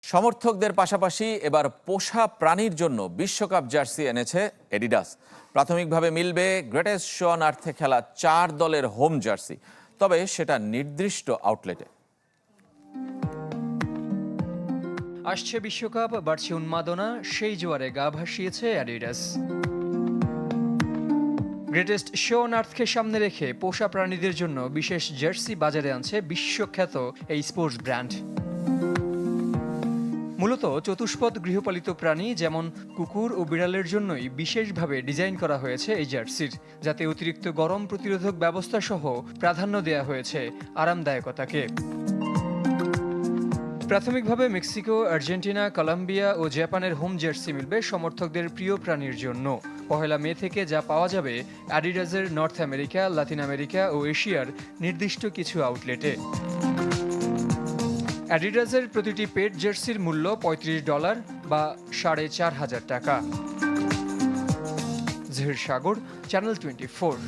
সমর্থকদের পাশাপাশি এবার পোষা প্রাণীর জন্য বিশ্বকাপ জার্সি এনেছে এডিডাস। প্রাথমিকভাবে মিলবে গ্রেটেস্ট শো অন আর্থে খেলা 4 দলের হোম জার্সি, তবে সেটা নির্দিষ্ট আউটলেটে। আসছে বিশ্বকাপ, বাড়ছে উন্মাদনা, সেই জোয়ারে গা ভাসিয়েছে অ্যাডিডাস। গ্রেটেস্ট শো অন আর্থকে সামনে রেখে পোষা প্রাণীদের জন্য বিশেষ জার্সি বাজারে আনছে বিশ্বখ্যাত এই স্পোর্টস ব্র্যান্ড। মূলত চতুষ্পদ গৃহপালিত প্রাণী যেমন কুকুর ও বিড়ালের জন্যই বিশেষভাবে ডিজাইন করা হয়েছে এই জার্সির, যাতে অতিরিক্ত গরম প্রতিরোধক ব্যবস্থা সহ প্রাধান্য দেওয়া হয়েছে আরামদায়কতাকে। প্রাথমিকভাবে মেক্সিকো, আর্জেন্টিনা, কলম্বিয়া ও জাপানের হোম জার্সি মিলবে সমর্থকদের প্রিয় প্রাণীর জন্য। 1 মে থেকে যা পাওয়া যাবে অ্যাডিডাসের নর্থ আমেরিকা, লাতিন আমেরিকা ও এশিয়ার নির্দিষ্ট কিছু আউটলেটে। অ্যাডিডাসের প্রতিটি পেট জার্সির মূল্য $35 বা 4,500 টাকা। জহির সাগর, চ্যানেল 24।